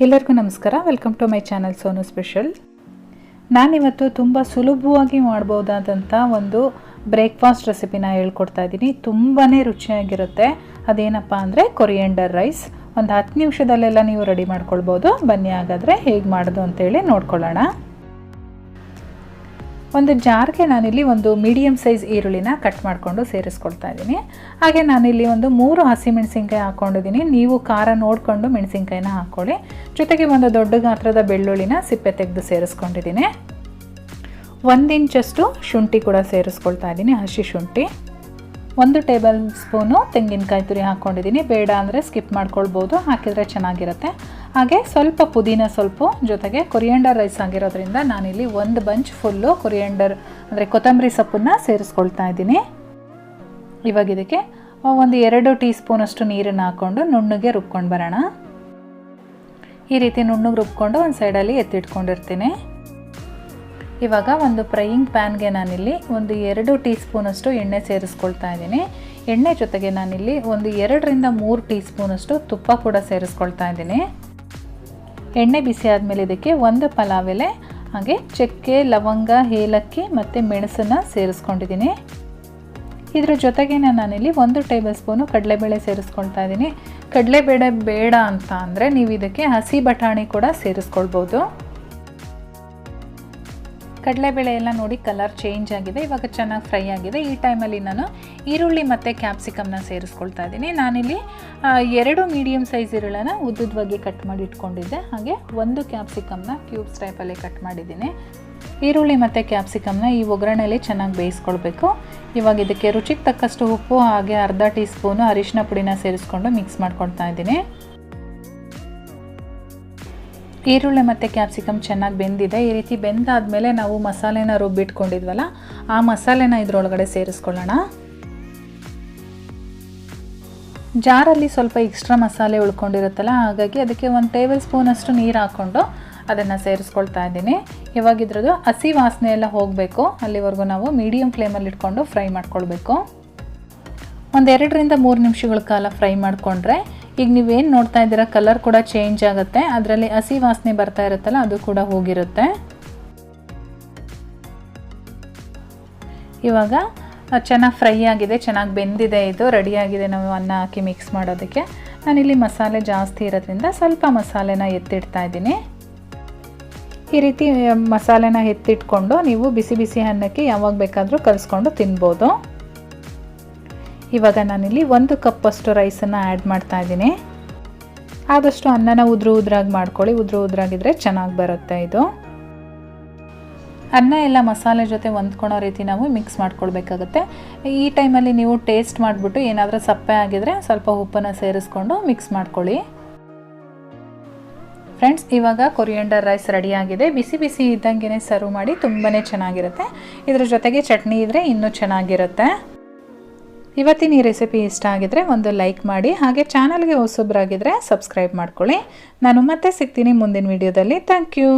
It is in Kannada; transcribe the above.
ಎಲ್ಲರಿಗೂ ನಮಸ್ಕಾರ. Welcome to my channel Sonu special. ನಾನಿವತ್ತು ತುಂಬ ಸುಲಭವಾಗಿ ಮಾಡ್ಬೋದಾದಂಥ ಒಂದು ಬ್ರೇಕ್ಫಾಸ್ಟ್ ರೆಸಿಪಿನ ಹೇಳ್ಕೊಡ್ತಾ ಇದ್ದೀನಿ. ತುಂಬಾ ರುಚಿಯಾಗಿರುತ್ತೆ. ಅದೇನಪ್ಪ ಅಂದರೆ ಕೊರಿಯಂಡರ್ ರೈಸ್. ಒಂದು 10 ನಿಮಿಷದಲ್ಲೆಲ್ಲ ನೀವು ರೆಡಿ ಮಾಡ್ಕೊಳ್ಬೋದು. ಬನ್ನಿ ಹಾಗಾದರೆ ಹೇಗೆ ಮಾಡೋದು ಅಂತೇಳಿ ನೋಡ್ಕೊಳ್ಳೋಣ. ಒಂದು ಜಾರ್ಗೆ ನಾನಿಲ್ಲಿ ಒಂದು ಮೀಡಿಯಮ್ ಸೈಜ್ ಈರುಳ್ಳಿನ ಕಟ್ ಮಾಡಿಕೊಂಡು ಸೇರಿಸ್ಕೊಳ್ತಾ ಇದ್ದೀನಿ. ಹಾಗೆ ನಾನಿಲ್ಲಿ ಒಂದು 3 ಹಸಿಮೆಣಸಿನ್ಕಾಯಿ ಹಾಕ್ಕೊಂಡಿದ್ದೀನಿ. ನೀವು ಖಾರ ನೋಡಿಕೊಂಡು ಮೆಣಸಿನ್ಕಾಯಿನ ಹಾಕ್ಕೊಳ್ಳಿ. ಜೊತೆಗೆ ಒಂದು ದೊಡ್ಡ ಗಾತ್ರದ ಬೆಳ್ಳುಳ್ಳಿನ ಸಿಪ್ಪೆ ತೆಗೆದು ಸೇರಿಸ್ಕೊಂಡಿದ್ದೀನಿ. 1 ಇಂಚಷ್ಟು ಶುಂಠಿ ಕೂಡ ಸೇರಿಸ್ಕೊಳ್ತಾ ಇದ್ದೀನಿ, ಹಸಿ ಶುಂಠಿ. 1 ಟೇಬಲ್ ಸ್ಪೂನು ತೆಂಗಿನಕಾಯಿ ತುರಿ ಹಾಕ್ಕೊಂಡಿದ್ದೀನಿ. ಬೇಡ ಅಂದರೆ ಸ್ಕಿಪ್ ಮಾಡ್ಕೊಳ್ಬೋದು, ಹಾಕಿದರೆ ಚೆನ್ನಾಗಿರುತ್ತೆ. ಹಾಗೆ ಸ್ವಲ್ಪ ಪುದೀನ ಸೊಪ್ಪು, ಜೊತೆಗೆ ಕೊರಿಯಂಡರ್ ರೈಸ್ ಆಗಿರೋದ್ರಿಂದ ನಾನಿಲ್ಲಿ 1 ಬಂಚ್ ಫುಲ್ಲು ಕೊರಿಯಂಡರ್ ಅಂದರೆ ಕೊತ್ತಂಬರಿ ಸೊಪ್ಪನ್ನು ಸೇರಿಸ್ಕೊಳ್ತಾ ಇದ್ದೀನಿ. ಇವಾಗ ಇದಕ್ಕೆ ಒಂದು 2 ಟೀ ಸ್ಪೂನಷ್ಟು ನೀರನ್ನು ಹಾಕ್ಕೊಂಡು ನುಣ್ಣಗೆ ರುಬ್ಕೊಂಡು ಬರೋಣ. ಈ ರೀತಿ ನುಣ್ಣಗೆ ರುಬ್ಕೊಂಡು ಒಂದು ಸೈಡಲ್ಲಿ ಎತ್ತಿಟ್ಕೊಂಡಿರ್ತೀನಿ. ಇವಾಗ ಒಂದು ಫ್ರೈಯಿಂಗ್ ಪ್ಯಾನ್ಗೆ ನಾನಿಲ್ಲಿ ಒಂದು 2 ಟೀ ಸ್ಪೂನಷ್ಟು ಎಣ್ಣೆ ಸೇರಿಸ್ಕೊಳ್ತಾ ಇದ್ದೀನಿ. ಎಣ್ಣೆ ಜೊತೆಗೆ ನಾನಿಲ್ಲಿ ಒಂದು 2 ರಿಂದ 3 ಟೀ ಸ್ಪೂನಷ್ಟು ತುಪ್ಪ ಕೂಡ ಸೇರಿಸ್ಕೊಳ್ತಾ ಇದ್ದೀನಿ. ಎಣ್ಣೆ ಬಿಸಿ ಆದಮೇಲೆ ಇದಕ್ಕೆ 1 ಪಲಾವ್ ಎಲೆ, ಹಾಗೆ ಚಕ್ಕೆ, ಲವಂಗ, ಏಲಕ್ಕಿ ಮತ್ತು ಮೆಣಸನ್ನು ಸೇರಿಸ್ಕೊಂಡಿದ್ದೀನಿ. ಇದರ ಜೊತೆಗೆ ನಾನಿಲ್ಲಿ 1 ಟೇಬಲ್ ಸ್ಪೂನು ಕಡಲೆಬೇಳೆ ಸೇರಿಸ್ಕೊಳ್ತಾ ಇದ್ದೀನಿ. ಕಡಲೆಬೇಳೆ ಬೇಡ ಅಂತ ಅಂದರೆ ನೀವು ಇದಕ್ಕೆ ಹಸಿ ಬಟಾಣಿ ಕೂಡ ಸೇರಿಸ್ಕೊಳ್ಬೋದು. ಕಡಲೆಬೇಳೆ ಎಲ್ಲ ನೋಡಿ ಕಲರ್ ಚೇಂಜ್ ಆಗಿದೆ. ಇವಾಗ ಚೆನ್ನಾಗಿ ಫ್ರೈ ಆಗಿದೆ. ಈ ಟೈಮಲ್ಲಿ ನಾನು ಈರುಳ್ಳಿ ಮತ್ತು ಕ್ಯಾಪ್ಸಿಕಮ್ನ ಸೇರಿಸ್ಕೊಳ್ತಾ ಇದ್ದೀನಿ. ನಾನಿಲ್ಲಿ 2 ಮೀಡಿಯಮ್ ಸೈಜ್ ಈರುಳ್ಳನ್ನು ಉದ್ದುದವಾಗಿ ಕಟ್ ಮಾಡಿ ಇಟ್ಕೊಂಡಿದ್ದೆ. ಹಾಗೆ 1 ಕ್ಯಾಪ್ಸಿಕಮ್ನ ಕ್ಯೂಬ್ಸ್ ಟೈಪಲ್ಲಿ ಕಟ್ ಮಾಡಿದ್ದೀನಿ. ಈರುಳ್ಳಿ ಮತ್ತು ಕ್ಯಾಪ್ಸಿಕಮ್ನ ಈ ಒಗ್ಗರಣೆಯಲ್ಲಿ ಚೆನ್ನಾಗಿ ಬೇಯಿಸ್ಕೊಳ್ಬೇಕು. ಇವಾಗ ಇದಕ್ಕೆ ರುಚಿಗೆ ತಕ್ಕಷ್ಟು ಉಪ್ಪು ಹಾಗೆ ಅರ್ಧ ಟೀ ಸ್ಪೂನು ಅರಿಶಿನ ಪುಡಿನ ಸೇರಿಸ್ಕೊಂಡು ಮಿಕ್ಸ್ ಮಾಡ್ಕೊಳ್ತಾ ಇದ್ದೀನಿ. ಈರುಳ್ಳಿ ಮತ್ತು ಕ್ಯಾಪ್ಸಿಕಮ್ ಚೆನ್ನಾಗಿ ಬೆಂದಿದೆ. ಈ ರೀತಿ ಬೆಂದಾದಮೇಲೆ ನಾವು ಮಸಾಲೆನ ರುಬ್ಬಿಟ್ಕೊಂಡಿದ್ವಲ್ಲ, ಆ ಮಸಾಲೆನ ಇದರೊಳಗಡೆ ಸೇರಿಸ್ಕೊಳ್ಳೋಣ. ಜಾರಲ್ಲಿ ಸ್ವಲ್ಪ ಎಕ್ಸ್ಟ್ರಾ ಮಸಾಲೆ ಉಳ್ಕೊಂಡಿರುತ್ತಲ್ಲ, ಹಾಗಾಗಿ ಅದಕ್ಕೆ 1 ಟೇಬಲ್ ಸ್ಪೂನಷ್ಟು ನೀರು ಹಾಕ್ಕೊಂಡು ಅದನ್ನು ಸೇರಿಸ್ಕೊಳ್ತಾ ಇದ್ದೀನಿ. ಇವಾಗ ಇದ್ರದ್ದು ಹಸಿ ವಾಸನೆ ಎಲ್ಲ ಹೋಗಬೇಕು, ಅಲ್ಲಿವರೆಗೂ ನಾವು ಮೀಡಿಯಮ್ ಫ್ಲೇಮಲ್ಲಿ ಇಟ್ಕೊಂಡು ಫ್ರೈ ಮಾಡ್ಕೊಳ್ಬೇಕು. ಒಂದು 2 ರಿಂದ 3 ನಿಮಿಷಗಳ ಕಾಲ ಫ್ರೈ ಮಾಡಿಕೊಂಡ್ರೆ ಈಗ ನೀವೇನು ನೋಡ್ತಾ ಇದ್ದೀರಾ ಕಲರ್ ಕೂಡ ಚೇಂಜ್ ಆಗುತ್ತೆ. ಅದರಲ್ಲಿ ಹಸಿ ವಾಸನೆ ಬರ್ತಾ ಇರುತ್ತಲ್ಲ, ಅದು ಕೂಡ ಹೋಗಿರುತ್ತೆ. ಇವಾಗ ಚೆನ್ನಾಗಿ ಫ್ರೈ ಆಗಿದೆ, ಚೆನ್ನಾಗಿ ಬೆಂದಿದೆ. ಇದು ರೆಡಿಯಾಗಿದೆ ನಾವು ಅನ್ನ ಹಾಕಿ ಮಿಕ್ಸ್ ಮಾಡೋದಕ್ಕೆ. ನಾನಿಲ್ಲಿ ಮಸಾಲೆ ಜಾಸ್ತಿ ಇರೋದ್ರಿಂದ ಸ್ವಲ್ಪ ಮಸಾಲೆನ ಎತ್ತಿಡ್ತಾ ಇದ್ದೀನಿ. ಈ ರೀತಿ ಮಸಾಲೆನ ಎತ್ತಿಟ್ಕೊಂಡು ನೀವು ಬಿಸಿ ಬಿಸಿ ಅನ್ನಕ್ಕೆ ಯಾವಾಗ ಬೇಕಾದರೂ ಕಲಿಸ್ಕೊಂಡು ತಿನ್ಬೋದು. ಇವಾಗ ನಾನಿಲ್ಲಿ 1 ಕಪ್ಪಷ್ಟು ರೈಸನ್ನು ಆ್ಯಡ್ ಮಾಡ್ತಾ ಇದ್ದೀನಿ. ಆದಷ್ಟು ಅನ್ನನ ಉದ್ರಾಗಿ ಮಾಡ್ಕೊಳ್ಳಿ, ಉದ್ರಾಗಿದ್ದರೆ ಚೆನ್ನಾಗಿ ಬರುತ್ತೆ. ಇದು ಅನ್ನ ಎಲ್ಲ ಮಸಾಲೆ ಜೊತೆ ಹೊಂದ್ಕೊಳ್ಳೋ ರೀತಿ ನಾವು ಮಿಕ್ಸ್ ಮಾಡ್ಕೊಳ್ಬೇಕಾಗುತ್ತೆ. ಈ ಟೈಮಲ್ಲಿ ನೀವು ಟೇಸ್ಟ್ ಮಾಡಿಬಿಟ್ಟು ಏನಾದರೂ ಸಪ್ಪೆ ಆಗಿದ್ರೆ ಸ್ವಲ್ಪ ಉಪ್ಪನ್ನು ಸೇರಿಸ್ಕೊಂಡು ಮಿಕ್ಸ್ ಮಾಡ್ಕೊಳ್ಳಿ. ಫ್ರೆಂಡ್ಸ್, ಇವಾಗ ಕೊರಿಯಂಡರ್ ರೈಸ್ ರೆಡಿಯಾಗಿದೆ. ಬಿಸಿ ಬಿಸಿ ಇದ್ದಂಗೆ ಸರ್ವ್ ಮಾಡಿ, ತುಂಬಾ ಚೆನ್ನಾಗಿರುತ್ತೆ. ಇದ್ರ ಜೊತೆಗೆ ಚಟ್ನಿ ಇದ್ದರೆ ಇನ್ನೂ ಚೆನ್ನಾಗಿರುತ್ತೆ. ಇವತ್ತಿನ ಈ ರೆಸಿಪಿ ಇಷ್ಟ ಆಗಿದ್ರೆ ಒಂದು ಲೈಕ್ ಮಾಡಿ, ಹಾಗೆ ಚಾನಲ್ಗೆ ಹೊಸಬ್ರಾಗಿದ್ದರೆ ಸಬ್ಸ್ಕ್ರೈಬ್ ಮಾಡ್ಕೊಳ್ಳಿ. ನಾನು ಮತ್ತೆ ಸಿಗ್ತೀನಿ ಮುಂದಿನ ವಿಡಿಯೋದಲ್ಲಿ. Thank you.